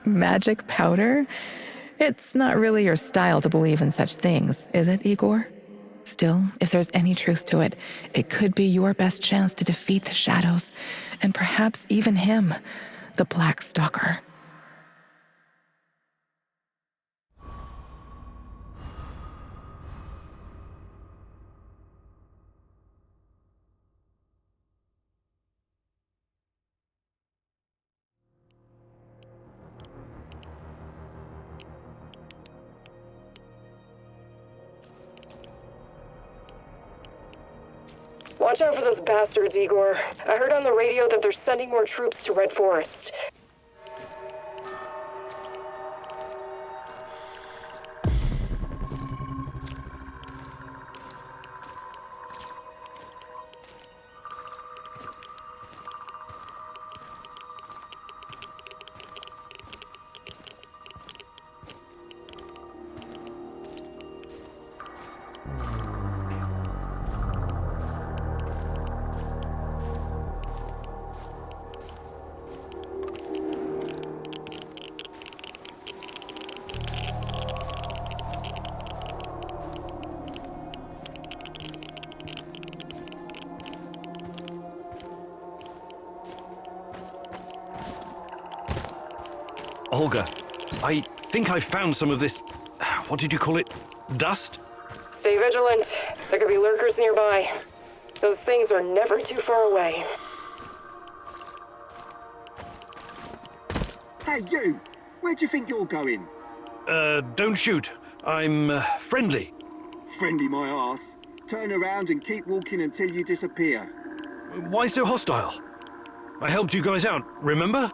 Magic powder? It's not really your style to believe in such things, is it, Igor? Still, if there's any truth to it, it could be your best chance to defeat the shadows, and perhaps even him, the Black Stalker. Watch out for those bastards, Igor. I heard on the radio that they're sending more troops to Red Forest. Olga, I think I found some of this, what did you call it, dust? Stay vigilant. There could be lurkers nearby. Those things are never too far away. Hey, you! Where do you think you're going? Don't shoot. I'm, friendly. Friendly my arse. Turn around and keep walking until you disappear. Why so hostile? I helped you guys out, remember?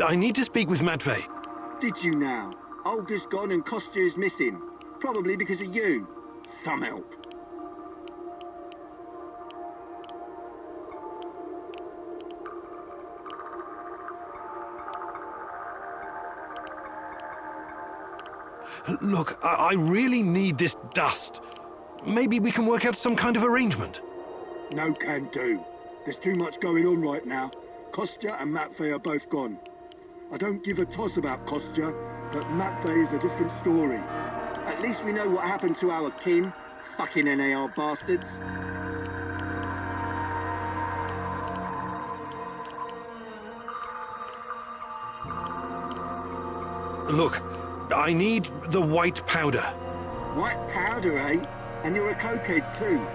I need to speak with Matvey. Did you now? Olga's gone and Kostya is missing. Probably because of you. Some help. Look, I really need this dust. Maybe we can work out some kind of arrangement. No can do. There's too much going on right now. Kostya and Matvey are both gone. I don't give a toss about Kostya, but Matvey is a different story. At least we know what happened to our kin. Fucking NAR bastards. Look, I need the white powder. White powder, eh? And you're a cokehead too.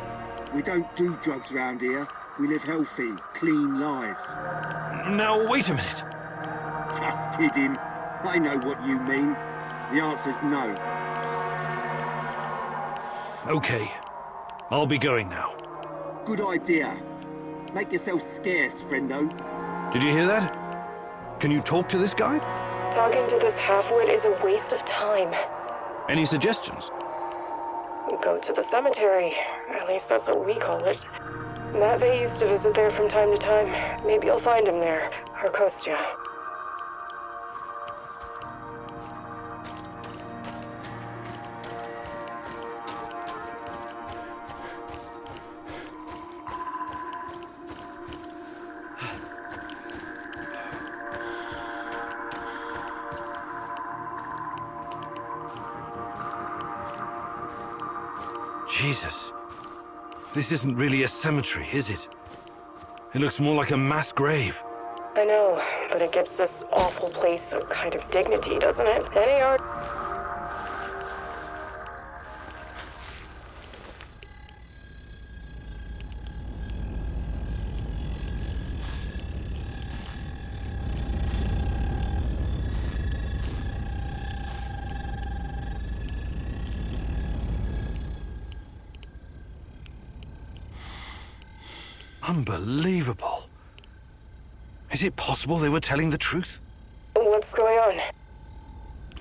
We don't do drugs around here. We live healthy, clean lives. Now, wait a minute. Just kidding. I know what you mean. The answer's no. Okay, I'll be going now. Good idea. Make yourself scarce, friendo. Did you hear that? Can you talk to this guy? Talking to this halfwit is a waste of time. Any suggestions? Go to the cemetery. At least that's what we call it. Matvey used to visit there from time to time. Maybe you'll find him there. Or Kostya. Jesus. This isn't really a cemetery, is it? It looks more like a mass grave. I know, but it gives this awful place a kind of dignity, doesn't it? NAR... Unbelievable. Is it possible they were telling the truth? What's going on?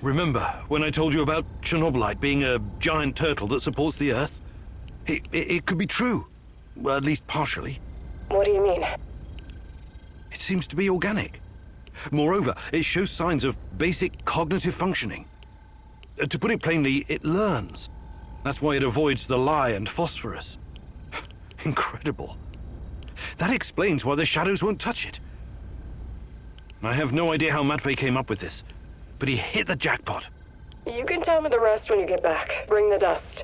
Remember when I told you about Chernobylite being a giant turtle that supports the Earth? It could be true. Well, at least partially. What do you mean? It seems to be organic. Moreover, it shows signs of basic cognitive functioning. To put it plainly, it learns. That's why it avoids the lye and phosphorus. Incredible. That explains why the shadows won't touch it. I have no idea how Matvey came up with this, but he hit the jackpot. You can tell me the rest when you get back. Bring the dust.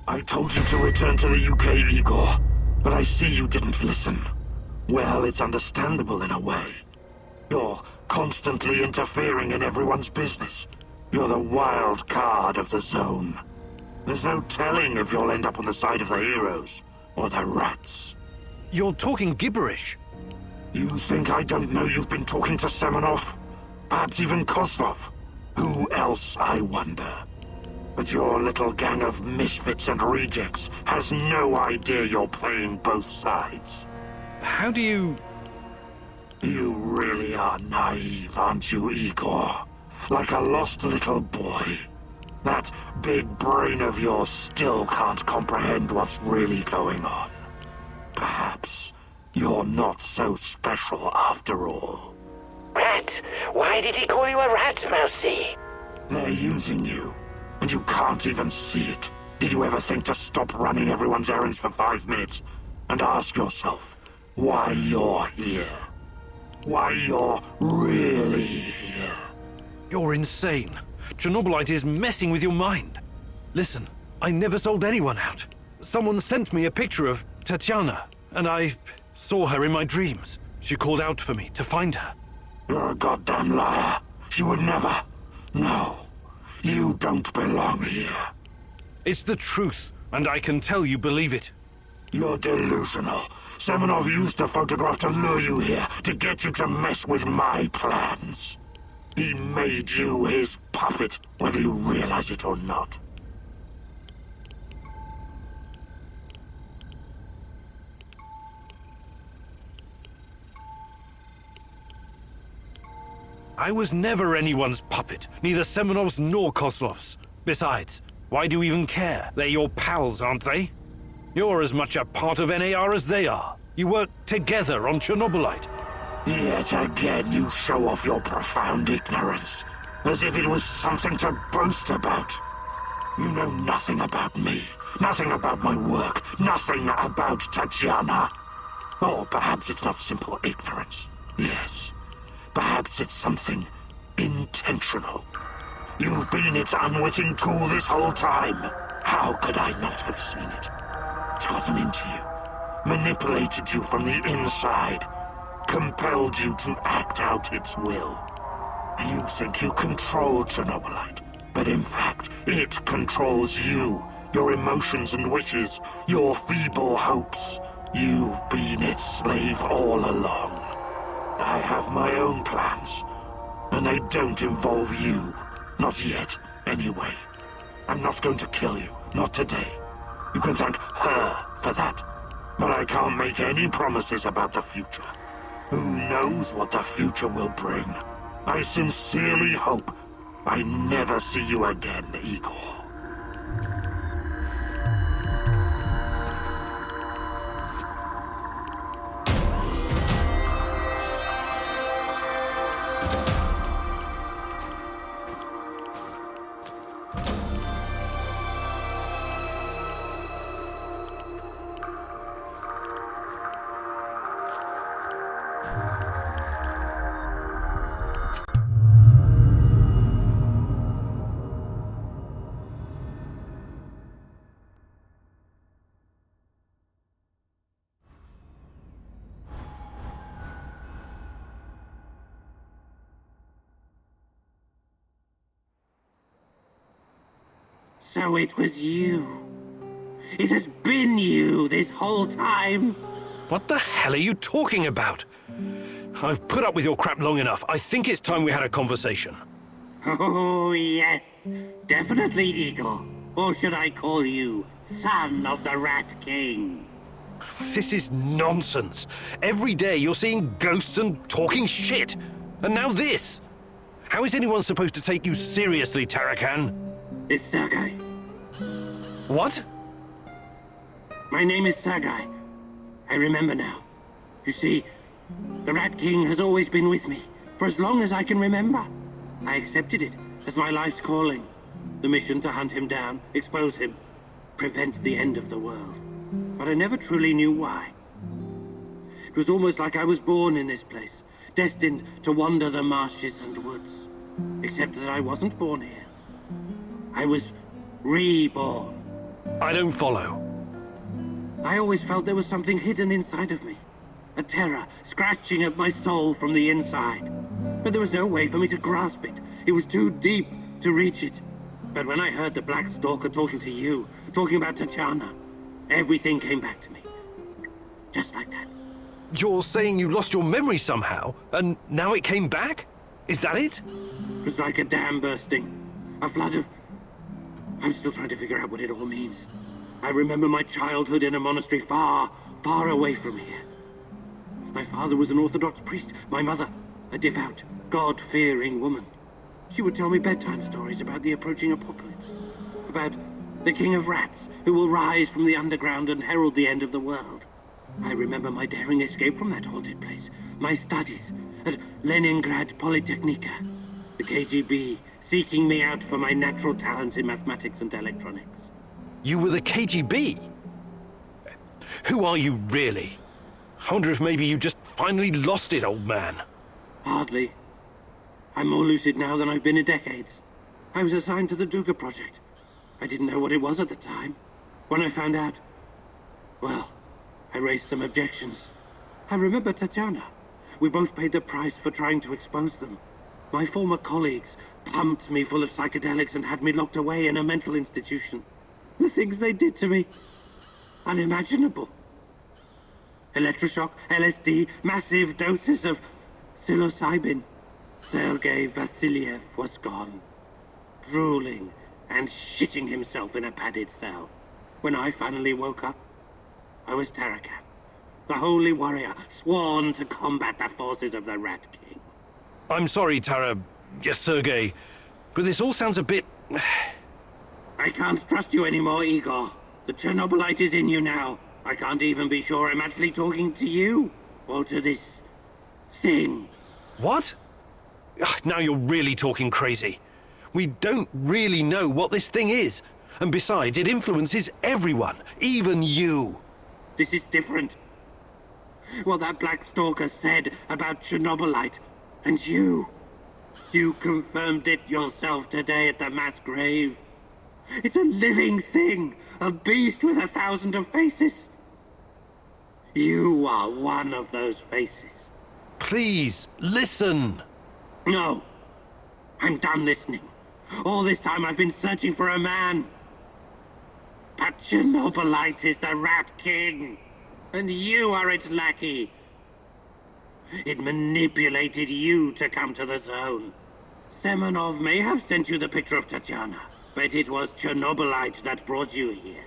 I told you to return to the UK, Igor, but I see you didn't listen. Well, it's understandable in a way. You're constantly interfering in everyone's business. You're the wild card of the zone. There's no telling if you'll end up on the side of the heroes or the rats. You're talking gibberish. You think I don't know you've been talking to Semenov? Perhaps even Kozlov? Who else, I wonder? But your little gang of misfits and rejects has no idea you're playing both sides. How do you... You really are naive, aren't you, Igor? Like a lost little boy. That big brain of yours still can't comprehend what's really going on. Perhaps you're not so special after all. Rat? Why did he call you a rat, Mousy? They're using you, and you can't even see it. Did you ever think to stop running everyone's errands for 5 minutes and ask yourself why you're here? Why you're really here? You're insane. Chernobylite is messing with your mind. Listen, I never sold anyone out. Someone sent me a picture of Tatiana, and I saw her in my dreams. She called out for me to find her. You're a goddamn liar. She would never. No, you don't belong here. It's the truth, and I can tell you believe it. You're delusional. Semenov used a photograph to lure you here, to get you to mess with my plans. He made you his puppet, whether you realize it or not. I was never anyone's puppet, neither Semenov's nor Kozlov's. Besides, why do you even care? They're your pals, aren't they? You're as much a part of NAR as they are. You work together on Chernobylite. Yet again you show off your profound ignorance, as if it was something to boast about. You know nothing about me, nothing about my work, nothing about Tatiana. Or perhaps it's not simple ignorance. Yes, perhaps it's something intentional. You've been its unwitting tool this whole time. How could I not have seen it? It's gotten into you, manipulated you from the inside, compelled you to act out its will. You think you control Chernobylite, but in fact, it controls you, your emotions and wishes, your feeble hopes. You've been its slave all along. I have my own plans, and they don't involve you. Not yet, anyway. I'm not going to kill you, not today. You can thank her for that. But I can't make any promises about the future. Who knows what the future will bring? I sincerely hope I never see you again, Igor. So it was you. It has been you this whole time. What the hell are you talking about? I've put up with your crap long enough. I think it's time we had a conversation. Oh, yes. Definitely, Igor. Or should I call you Son of the Rat King? This is nonsense. Every day you're seeing ghosts and talking shit. And now this. How is anyone supposed to take you seriously, Tarakan? It's Sergei. What? My name is Sergei. I remember now. You see, the Rat King has always been with me, for as long as I can remember. I accepted it as my life's calling. The mission to hunt him down, expose him, prevent the end of the world. But I never truly knew why. It was almost like I was born in this place, destined to wander the marshes and woods. Except that I wasn't born here. I was reborn. I don't follow. I always felt there was something hidden inside of me. A terror scratching at my soul from the inside. But there was no way for me to grasp it. It was too deep to reach it. But when I heard the Black Stalker talking to you, talking about Tatiana, everything came back to me. Just like that. You're saying you lost your memory somehow, and now it came back? Is that it? It was like a dam bursting. A flood of... I'm still trying to figure out what it all means. I remember my childhood in a monastery far, far away from here. My father was an Orthodox priest. My mother, a devout, God-fearing woman. She would tell me bedtime stories about the approaching apocalypse. About the king of rats who will rise from the underground and herald the end of the world. I remember my daring escape from that haunted place. My studies at Leningrad Polytechnica. The KGB seeking me out for my natural talents in mathematics and electronics. You were the KGB? Who are you really? I wonder if maybe you just finally lost it, old man. Hardly. I'm more lucid now than I've been in decades. I was assigned to the Duga project. I didn't know what it was at the time. When I found out, well, I raised some objections. I remember Tatiana. We both paid the price for trying to expose them. My former colleagues pumped me full of psychedelics and had me locked away in a mental institution. The things they did to me, unimaginable. Electroshock, LSD, massive doses of psilocybin. Sergei Vasiliev was gone, drooling and shitting himself in a padded cell. When I finally woke up, I was Tarakan, the holy warrior sworn to combat the forces of the Rat King. I'm sorry, Tara. Yes, Sergei. But this all sounds a bit... I can't trust you anymore, Igor. The Chernobylite is in you now. I can't even be sure I'm actually talking to you, or to this thing. What? Now you're really talking crazy. We don't really know what this thing is. And besides, it influences everyone, even you. This is different. What that Black Stalker said about Chernobylite, and you confirmed it yourself today at the mass grave. It's a living thing, a beast with 1,000 of faces. You are one of those faces. Please, listen. No, I'm done listening. All this time I've been searching for a man. But Chernobylite is the Rat King, and you are its lackey. It manipulated you to come to the zone. Semenov may have sent you the picture of Tatiana, but it was Chernobylite that brought you here.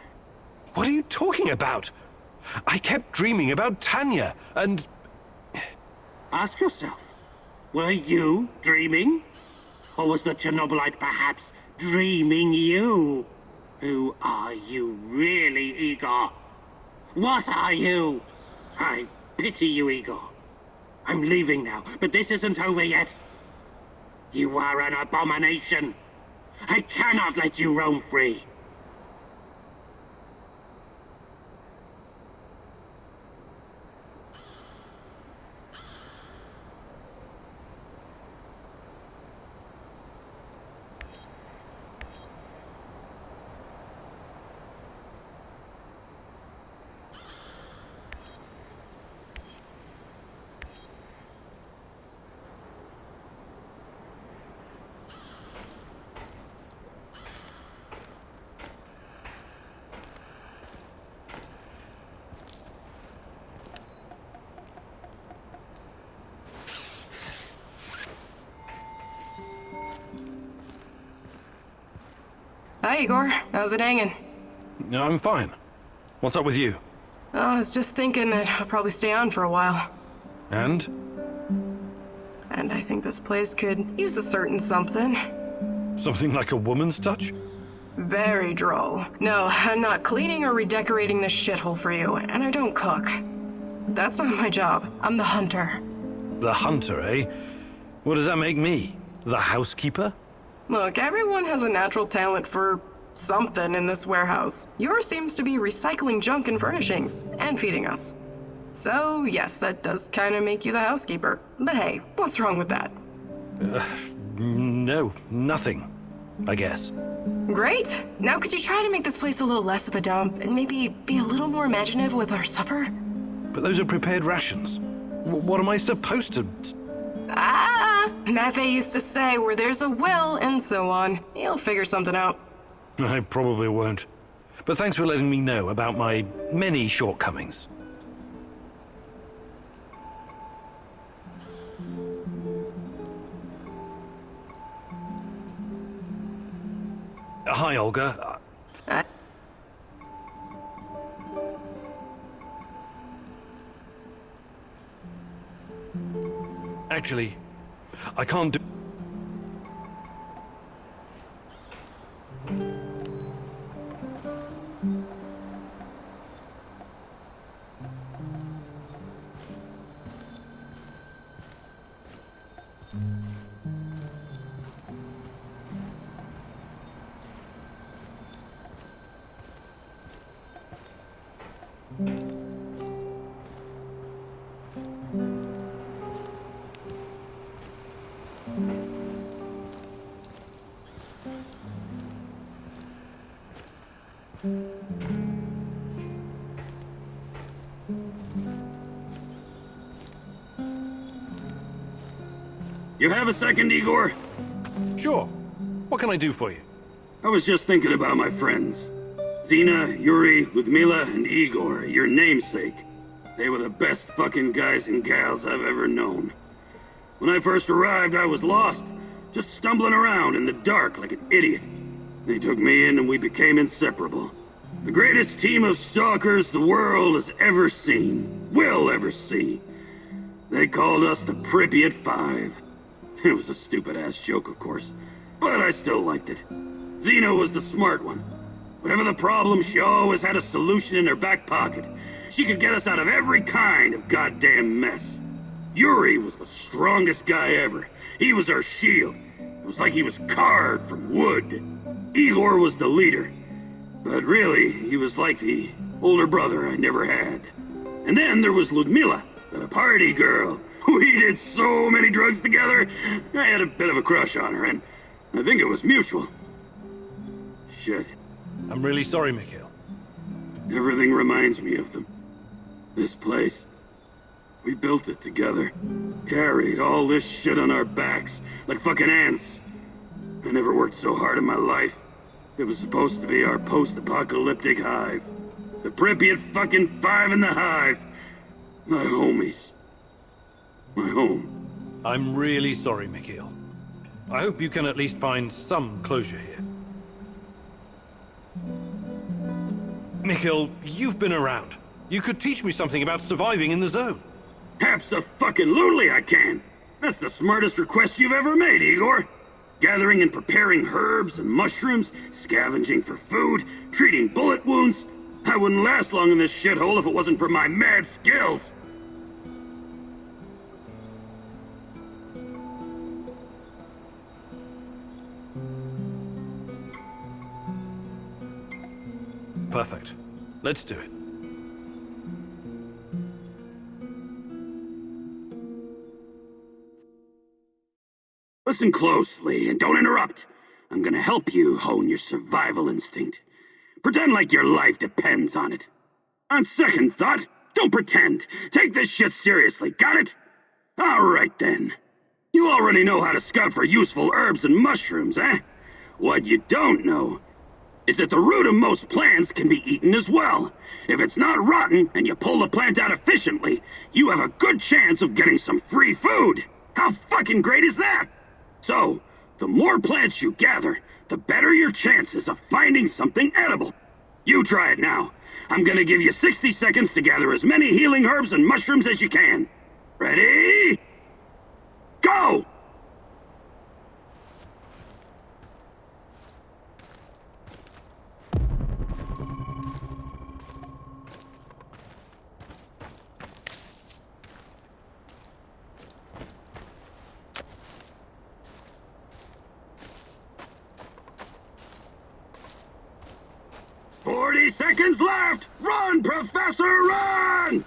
What are you talking about? I kept dreaming about Tanya, and... Ask yourself, were you dreaming? Or was the Chernobylite perhaps dreaming you? Who are you really, Igor? What are you? I pity you, Igor. I'm leaving now, but this isn't over yet. You are an abomination. I cannot let you roam free. Hi, Igor. How's it hanging? No, I'm fine. What's up with you? I was just thinking that I'll probably stay on for a while. And? And I think this place could use a certain something. Something like a woman's touch? Very droll. No, I'm not cleaning or redecorating this shithole for you, and I don't cook. That's not my job. I'm the hunter. The hunter, eh? What does that make me? The housekeeper? Look, everyone has a natural talent for something in this warehouse. Yours seems to be recycling junk and furnishings, and feeding us. So, yes, that does kind of make you the housekeeper. But hey, what's wrong with that? No, nothing, I guess. Great! Now could you try to make this place a little less of a dump and maybe be a little more imaginative with our supper? But those are prepared rations. What am I supposed to... Matvey used to say where there's a will and so on. He'll figure something out. I probably won't. But thanks for letting me know about my many shortcomings. Hi, Olga. Actually, I can't do... You have a second, Igor? Sure. What can I do for you? I was just thinking about my friends. Zina, Yuri, Ludmila, and Igor, your namesake. They were the best fucking guys and gals I've ever known. When I first arrived, I was lost, just stumbling around in the dark like an idiot. They took me in and we became inseparable. The greatest team of stalkers the world has ever seen, will ever see. They called us the Pripyat Five. It was a stupid-ass joke, of course, but I still liked it. Zina was the smart one. Whatever the problem, she always had a solution in her back pocket. She could get us out of every kind of goddamn mess. Yuri was the strongest guy ever. He was our shield. It was like he was carved from wood. Igor was the leader. But really, he was like the older brother I never had. And then there was Ludmila, the party girl. We did so many drugs together. I had a bit of a crush on her, and I think it was mutual. Shit. I'm really sorry, Mikhail. Everything reminds me of them. This place. We built it together. Carried all this shit on our backs, like fucking ants. I never worked so hard in my life. It was supposed to be our post-apocalyptic hive. The Pripyat fucking Five in the hive. My homies. My home. I'm really sorry, Mikhail. I hope you can at least find some closure here. Mikhail, you've been around. You could teach me something about surviving in the zone. Abso-fucking-lutely I can! That's the smartest request you've ever made, Igor! Gathering and preparing herbs and mushrooms, scavenging for food, treating bullet wounds. I wouldn't last long in this shithole if it wasn't for my mad skills! Perfect. Let's do it. Listen closely and don't interrupt. I'm gonna help you hone your survival instinct. Pretend like your life depends on it. On second thought, don't pretend. Take this shit seriously, got it? Alright then. You already know how to scout for useful herbs and mushrooms, eh? What you don't know is that the root of most plants can be eaten as well. If it's not rotten and you pull the plant out efficiently, you have a good chance of getting some free food. How fucking great is that? So, the more plants you gather, the better your chances of finding something edible. You try it now. I'm gonna give you 60 seconds to gather as many healing herbs and mushrooms as you can. Ready? Go! Seconds left! Run, Professor, run!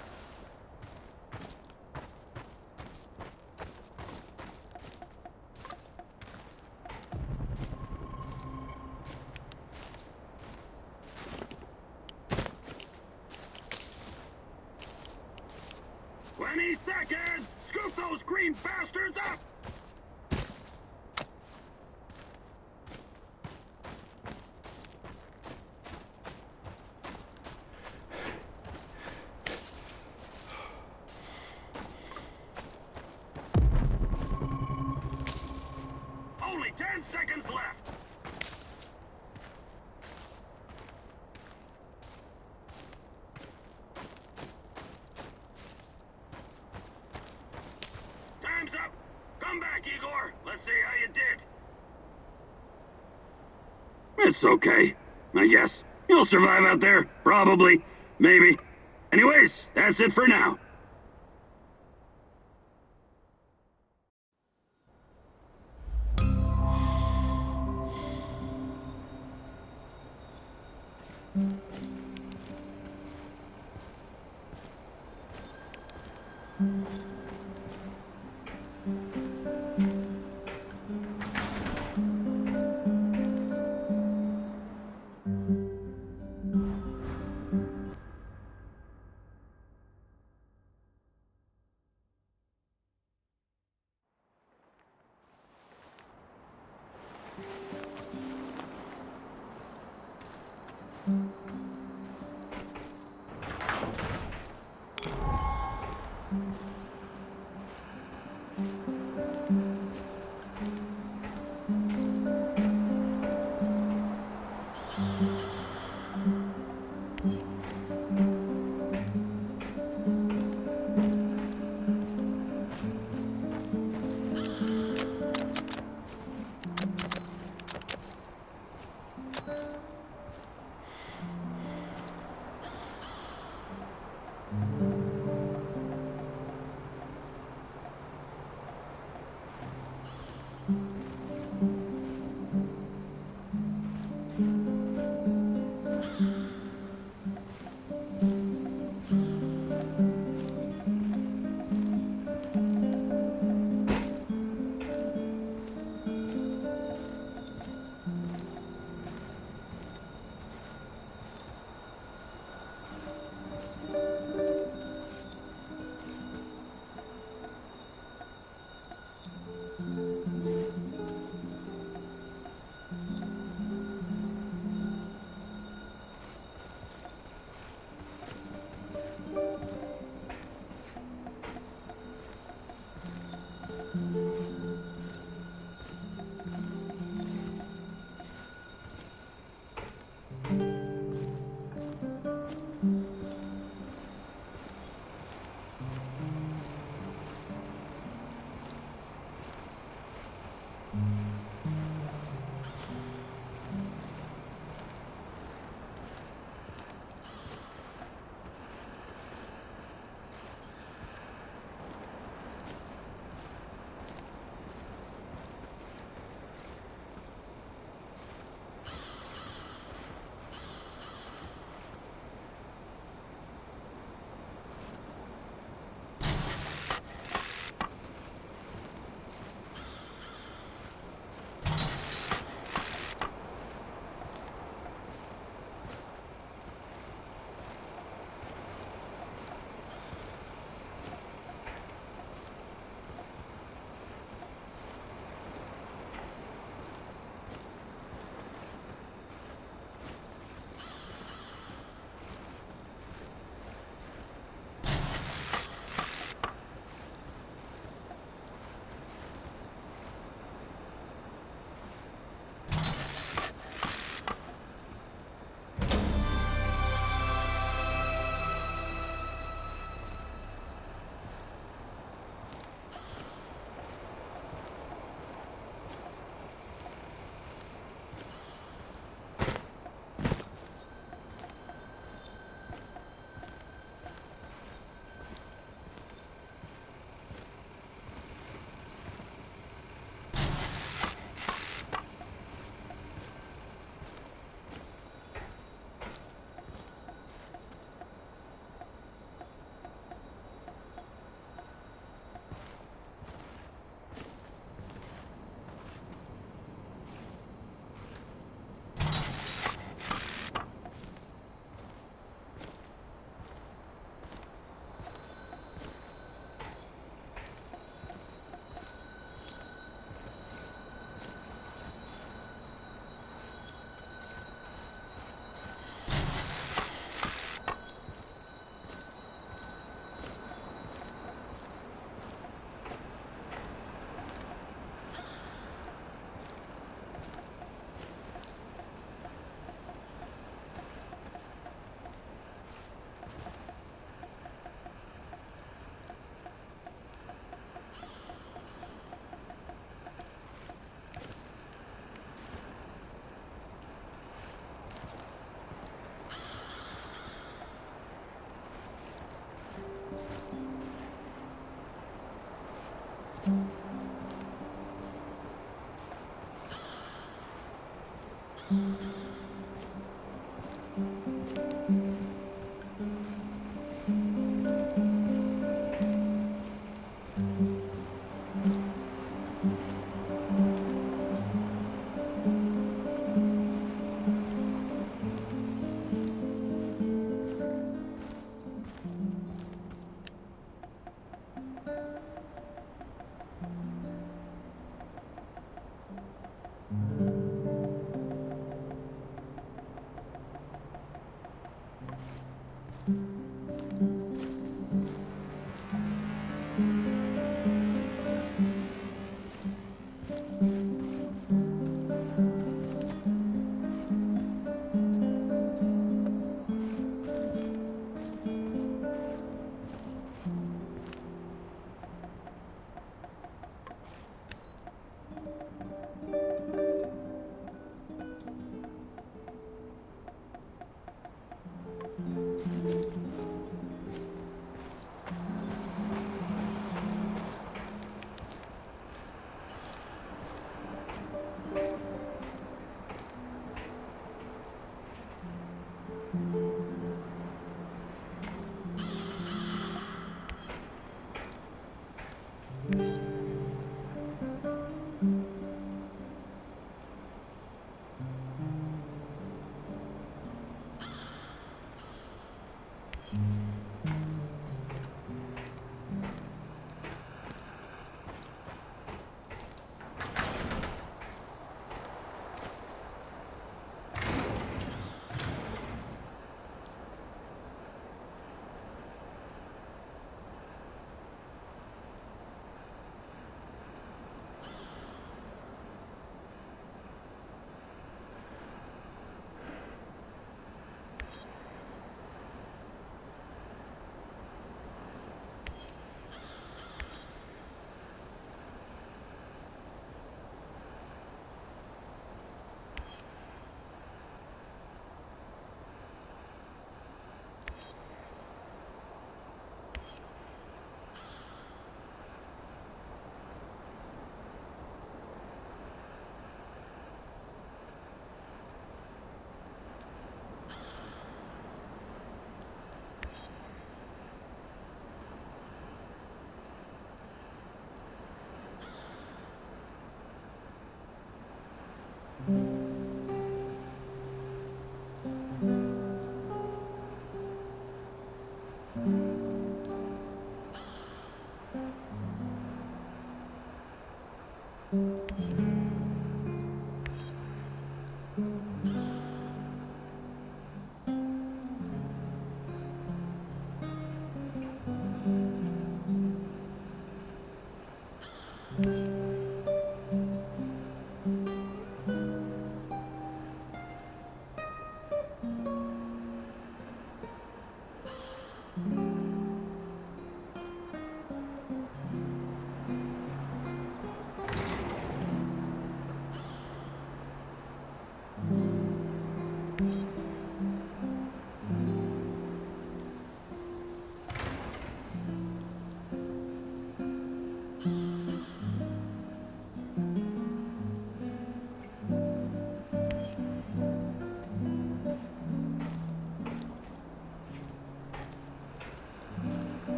20 seconds! Scoop those green bastards up! Only 10 seconds left! Time's up! Come back, Igor! Let's see how you did! It's okay. I guess. You'll survive out there. Probably. Maybe. Anyways, that's it for now.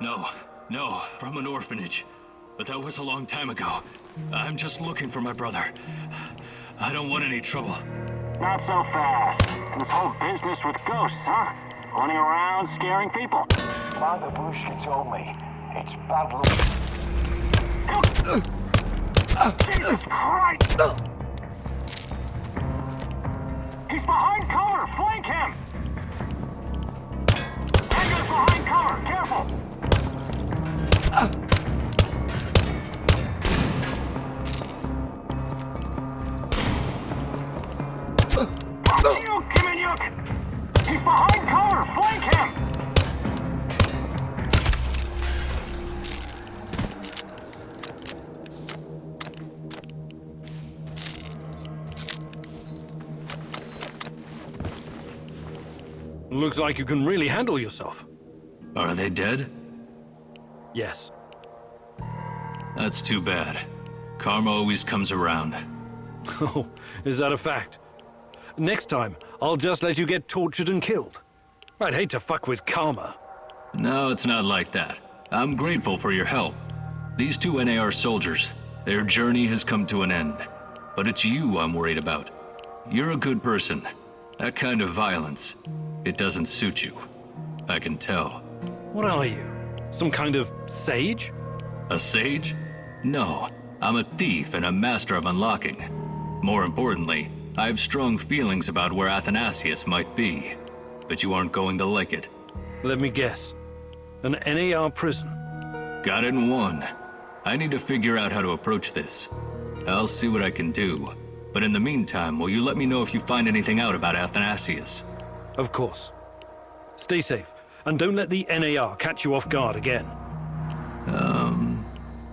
No, from an orphanage. But that was a long time ago. I'm just looking for my brother. I don't want any trouble. Not so fast. This whole business with ghosts, huh? Running around scaring people. My babushka told me it's bad luck. Jesus Christ! He's behind cover! Flank him! Tango's behind cover! Careful! Fuck you, Kiminyuk! He's behind cover! Flank him! Looks like you can really handle yourself. Are they dead? Yes. That's too bad. Karma always comes around. Oh, is that a fact? Next time, I'll just let you get tortured and killed. I'd hate to fuck with karma. No, it's not like that. I'm grateful for your help. These two NAR soldiers, their journey has come to an end. But it's you I'm worried about. You're a good person. That kind of violence, it doesn't suit you. I can tell. What are you? Some kind of sage? A sage? No, I'm a thief and a master of unlocking. More importantly, I have strong feelings about where Athanasius might be. But you aren't going to like it. Let me guess. An NAR prison? Got it in one. I need to figure out how to approach this. I'll see what I can do. But in the meantime, will you let me know if you find anything out about Athanasius? Of course. Stay safe, and don't let the NAR catch you off guard again.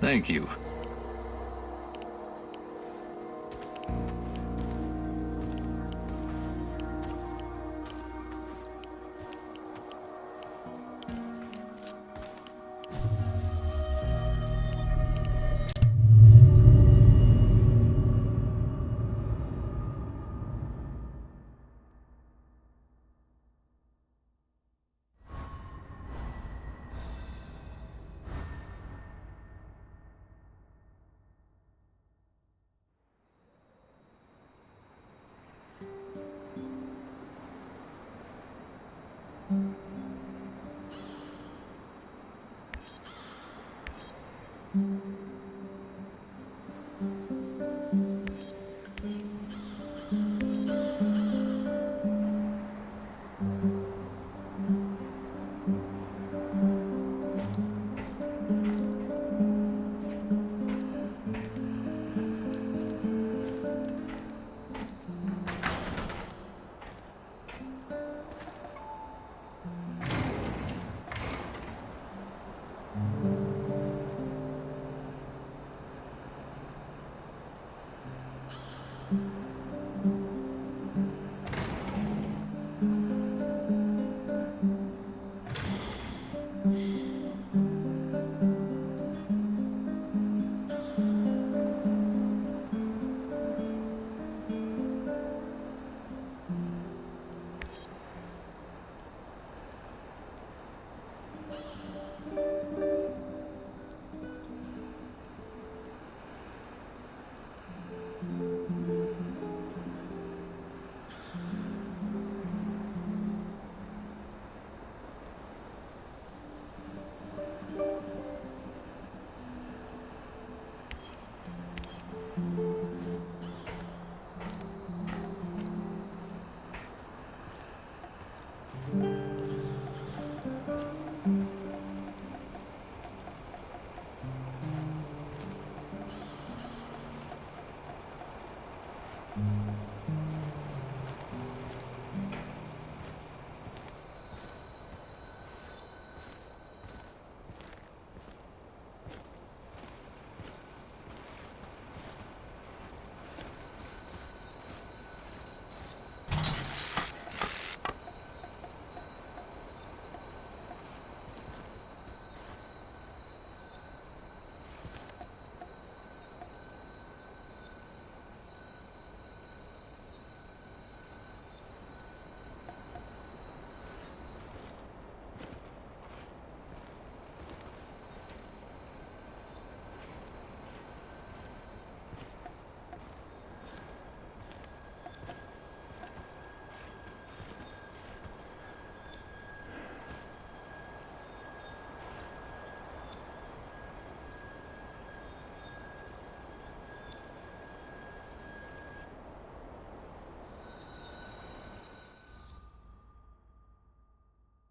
Thank you.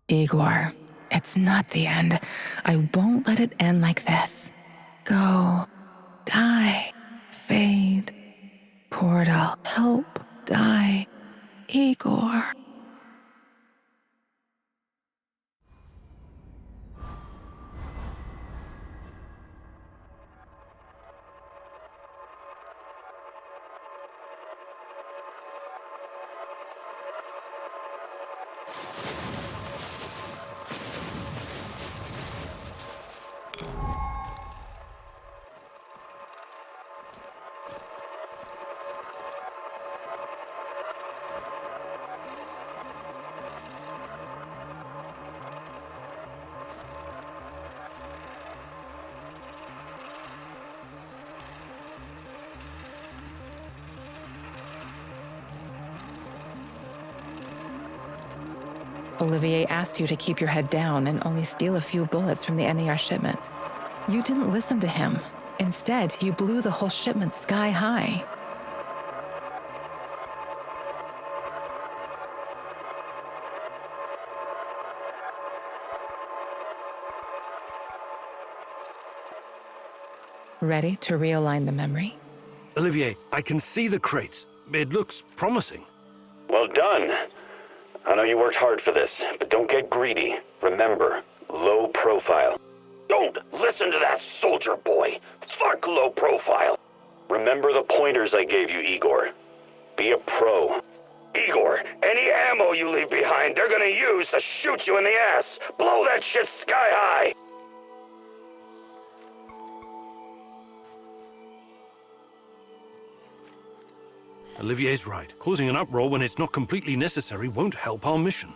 Igor, it's not the end. I won't let it end like this. Go. Die. Fade. Portal. Help. Die. Igor. Olivier asked you to keep your head down and only steal a few bullets from the NER shipment. You didn't listen to him. Instead, you blew the whole shipment sky high. Ready to realign the memory? Olivier, I can see the crates. It looks promising. Well done. I know you worked hard for this, but don't get greedy. Remember, low profile. Don't listen to that soldier boy. Fuck low profile. Remember the pointers I gave you, Igor. Be a pro. Igor, any ammo you leave behind, they're gonna use to shoot you in the ass. Blow that shit sky high. Olivier's right. Causing an uproar when it's not completely necessary won't help our mission.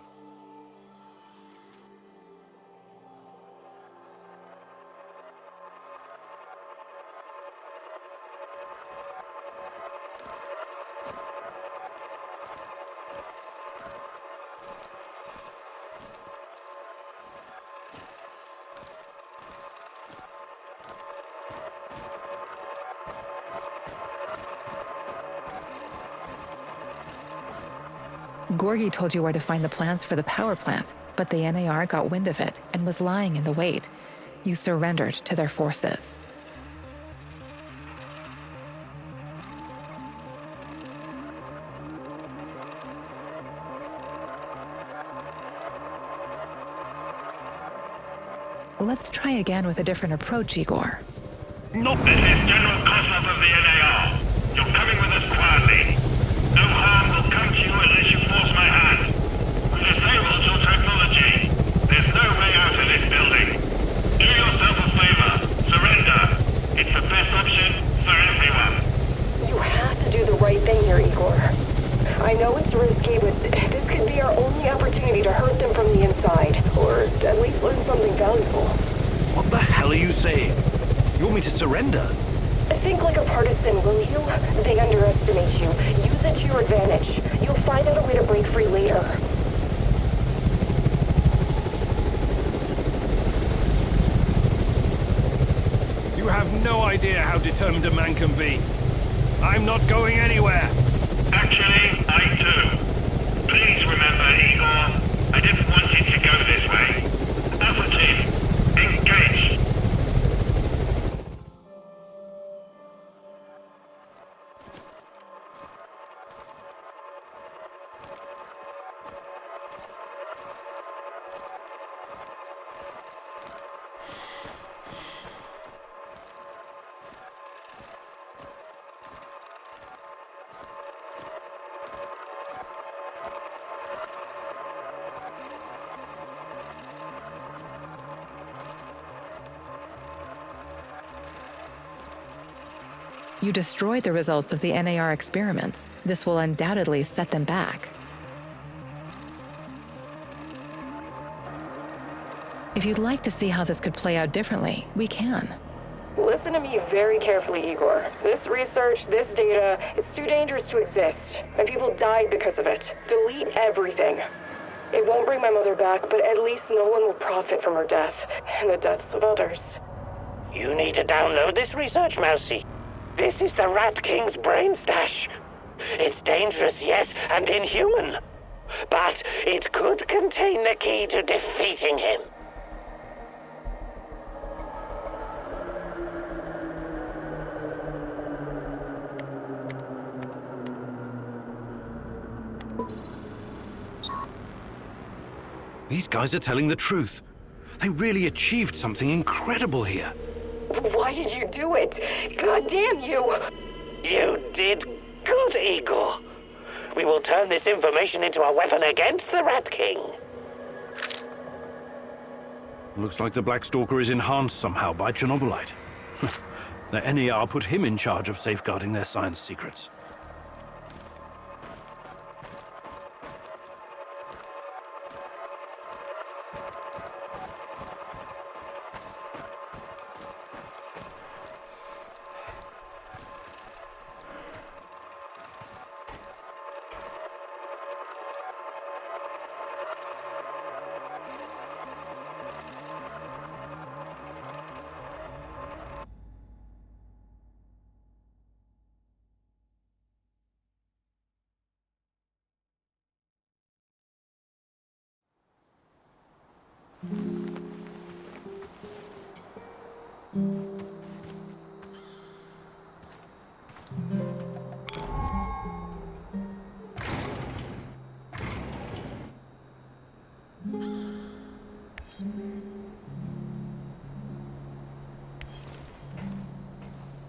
Gorgi told you where to find the plans for the power plant, but the NAR got wind of it and was lying in the wait. You surrendered to their forces. Let's try again with a different approach, Igor. Not This is General Kosov of the NAR. You're coming with us quietly. No harm will come to you unless you force my hand. We've disabled your technology. There's no way out of this building. Do yourself a favor. Surrender. It's the best option for everyone. You have to do the right thing here, Igor. I know it's risky, but this could be our only opportunity to hurt them from the inside, or at least learn something valuable. What the hell are you saying? You want me to surrender? Think like a partisan, will you? They underestimate you. Use it to your advantage. You'll find out a way to break free later. You have no idea how determined a man can be. I'm not going anywhere. Actually, I do. Please remember, Igor, I didn't want it to go this way. As a team, engage. You destroyed the results of the NAR experiments. This will undoubtedly set them back. If you'd like to see how this could play out differently, we can. Listen to me very carefully, Igor. This research, this data, it's too dangerous to exist. And people died because of it. Delete everything. It won't bring my mother back, but at least no one will profit from her death, and the deaths of others. You need to download this research, Mousy. This is the Rat King's brain stash. It's dangerous, yes, and inhuman. but it could contain the key to defeating him. These guys are telling the truth. They really achieved something incredible here. Why did you do it? God damn you! You did good, Igor. We will turn this information into a weapon against the Rat King. Looks like the Black Stalker is enhanced somehow by Chernobylite. The NER put him in charge of safeguarding their science secrets.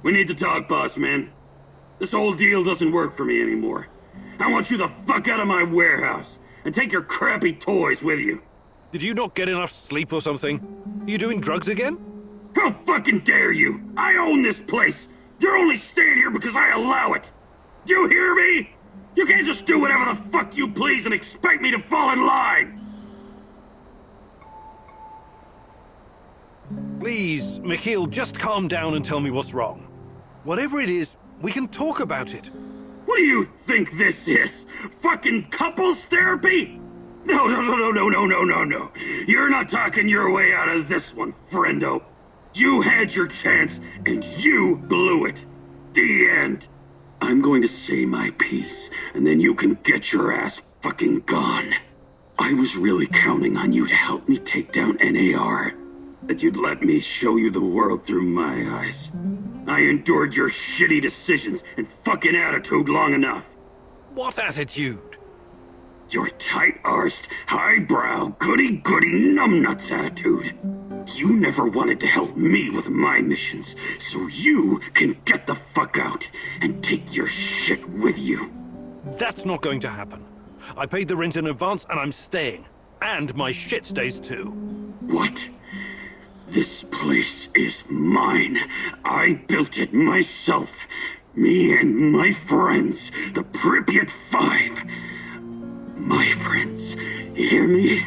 We need to talk, boss man. This whole deal doesn't work for me anymore. I want you the fuck out of my warehouse, and take your crappy toys with you. Did you not get enough sleep or something? Are you doing drugs again? How fucking dare you! I own this place! You're only staying here because I allow it! Do you hear me? You can't just do whatever the fuck you please and expect me to fall in line! Please, Mikhail, just calm down and tell me what's wrong. Whatever it is, we can talk about it. What do you think this is? Fucking couples therapy? No. You're not talking your way out of this one, friendo. You had your chance, and you blew it. The end. I'm going to say my piece, and then you can get your ass fucking gone. I was really counting on you to help me take down NAR. That you'd let me show you the world through my eyes. I endured your shitty decisions and fucking attitude long enough. What attitude? Your tight-arsed, highbrow, goody-goody numbnuts attitude. You never wanted to help me with my missions, so you can get the fuck out and take your shit with you. That's not going to happen. I paid the rent in advance and I'm staying. And my shit stays too. What? This place is mine. I built it myself. Me and my friends, the Pripyat Five. My friends, you hear me?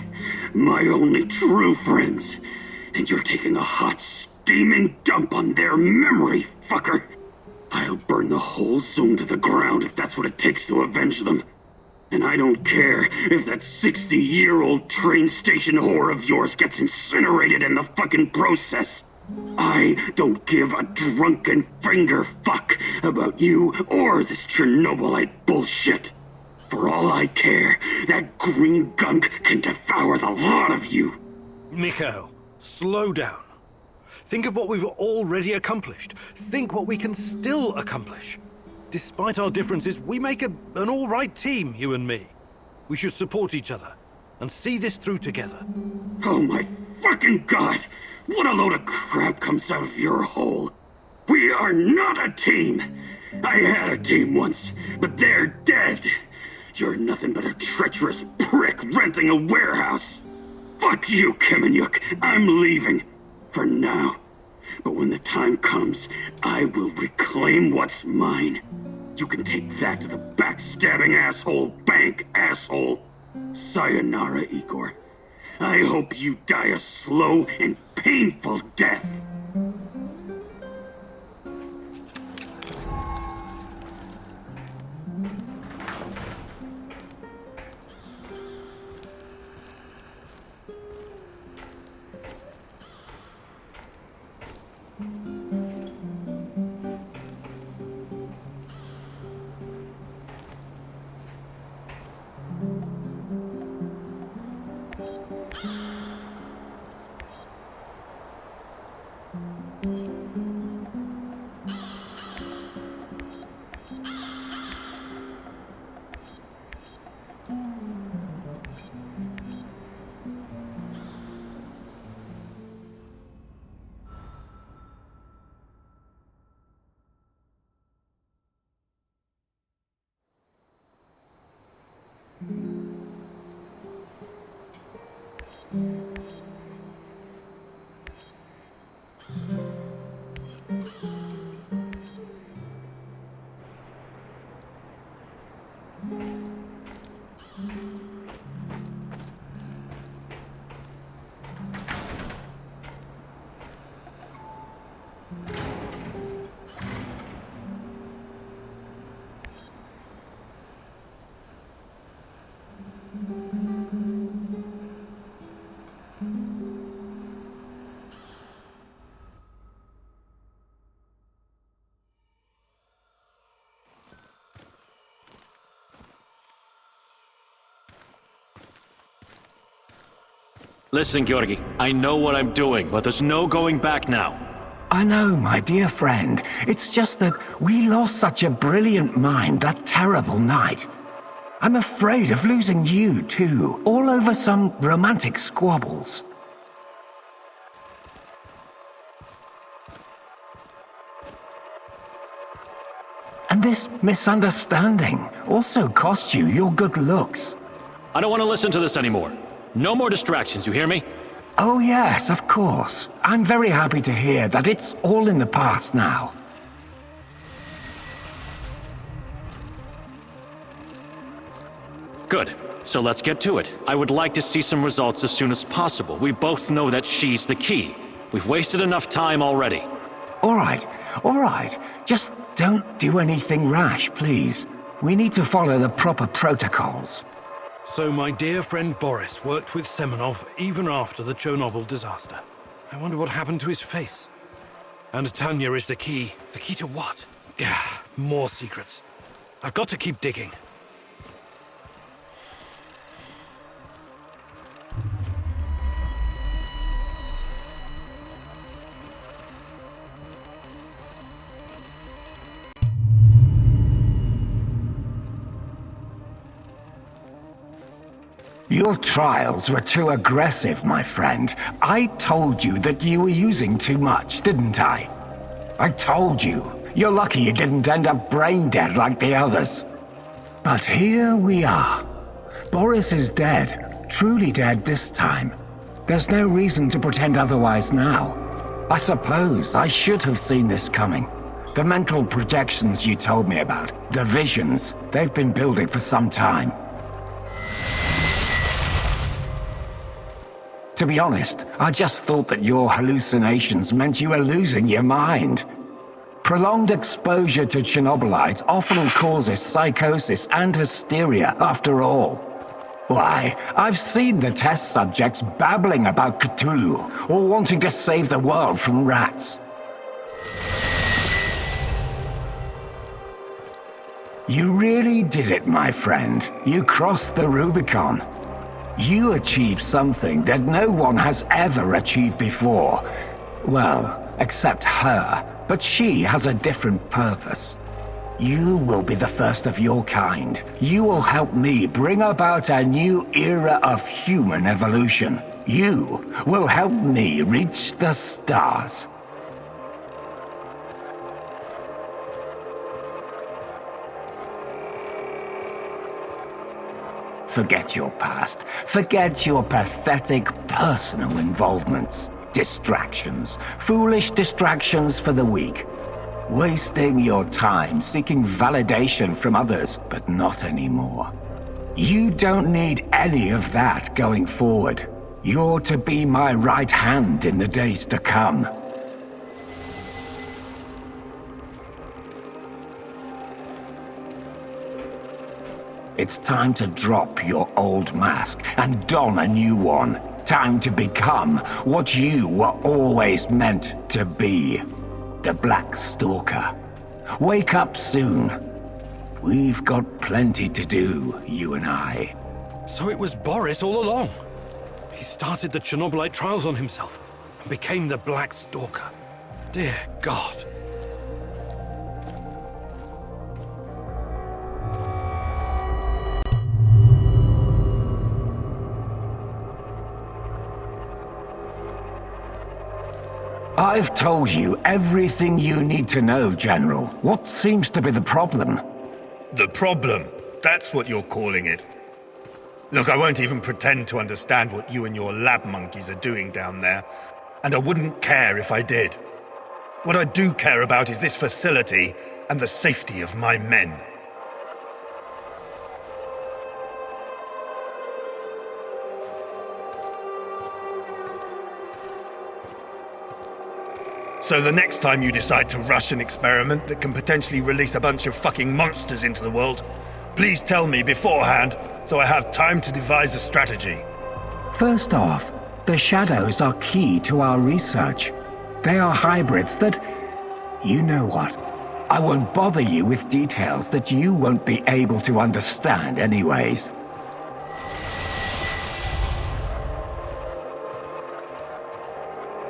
My only true friends. And you're taking a hot, steaming dump on their memory, fucker. I'll burn the whole zone to the ground if that's what it takes to avenge them. And I don't care if that 60-year-old train station whore of yours gets incinerated in the fucking process. I don't give a drunken finger fuck about you or this Chernobylite bullshit. For all I care, that green gunk can devour the lot of you. Mikhail, slow down. Think of what we've already accomplished. Think what we can still accomplish. Despite our differences, we make an all-right team, you and me. We should support each other and see this through together. Oh my fucking god! What a load of crap comes out of your hole! We are not a team! I had a team once, but they're dead! You're nothing but a treacherous prick renting a warehouse! Fuck you, Kamenyuk! I'm leaving. For now. But when the time comes, I will reclaim what's mine. You can take that to the backstabbing asshole bank, asshole. Sayonara, Igor. I hope you die a slow and painful death. Listen, Georgi, I know what I'm doing, but there's no going back now. I know, my dear friend. It's just that we lost such a brilliant mind that terrible night. I'm afraid of losing you, too, all over some romantic squabbles. And this misunderstanding also cost you your good looks. I don't want to listen to this anymore. No more distractions, you hear me? Oh yes, of course. I'm very happy to hear that it's all in the past now. Good. So let's get to it. I would like to see some results as soon as possible. We both know that she's the key. We've wasted enough time already. All right. Just don't do anything rash, please. We need to follow the proper protocols. So my dear friend Boris worked with Semenov even after the Chernobyl disaster. I wonder what happened to his face. And Tanya is the key. The key to what? Yeah, more secrets. I've got to keep digging. Your trials were too aggressive, my friend. I told you that you were using too much, didn't I? I told you. You're lucky you didn't end up brain dead like the others. But here we are. Boris is dead. Truly dead this time. There's no reason to pretend otherwise now. I suppose I should have seen this coming. The mental projections you told me about, the visions, they've been building for some time. To be honest, I just thought that your hallucinations meant you were losing your mind. Prolonged exposure to Chernobylite often causes psychosis and hysteria, after all. Why, I've seen the test subjects babbling about Cthulhu, or wanting to save the world from rats. You really did it, my friend. You crossed the Rubicon. You achieved something that no one has ever achieved before. Well, except her, but she has a different purpose. You will be the first of your kind. You will help me bring about a new era of human evolution. You will help me reach the stars. Forget your past. Forget your pathetic personal involvements. Distractions. Foolish distractions for the weak. Wasting your time seeking validation from others, but not anymore. You don't need any of that going forward. You're to be my right hand in the days to come. It's time to drop your old mask and don a new one. Time to become what you were always meant to be. The Black Stalker. Wake up soon. We've got plenty to do, you and I. So it was Boris all along. He started the Chernobylite trials on himself and became the Black Stalker. Dear God. I've told you everything you need to know, General. What seems to be the problem? The problem? That's what you're calling it. Look, I won't even pretend to understand what you and your lab monkeys are doing down there, and I wouldn't care if I did. What I do care about is this facility and the safety of my men. So the next time you decide to rush an experiment that can potentially release a bunch of fucking monsters into the world, please tell me beforehand so I have time to devise a strategy. First off, the shadows are key to our research. They are hybrids that... You know what? I won't bother you with details that you won't be able to understand anyways.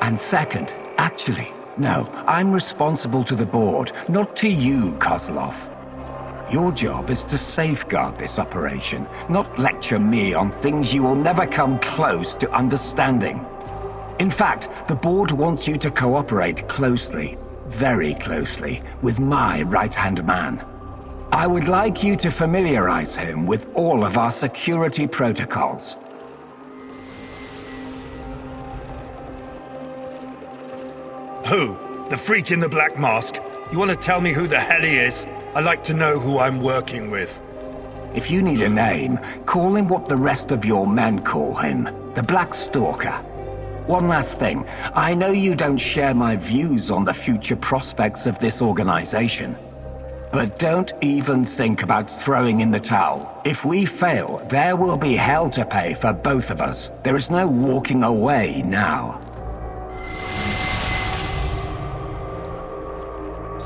And second, actually, no, I'm responsible to the board, not to you, Kozlov. Your job is to safeguard this operation, not lecture me on things you will never come close to understanding. In fact, the board wants you to cooperate closely, very closely, with my right-hand man. I would like you to familiarize him with all of our security protocols. Who? The freak in the black mask? You want to tell me who the hell he is? I like to know who I'm working with. If you need a name, call him what the rest of your men call him, the Black Stalker. One last thing, I know you don't share my views on the future prospects of this organization. But don't even think about throwing in the towel. If we fail, there will be hell to pay for both of us. There is no walking away now.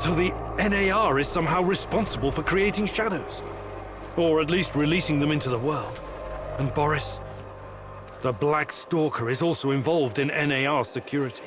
So the NAR is somehow responsible for creating shadows. Or at least releasing them into the world. And Boris, the Black Stalker, is also involved in NAR security.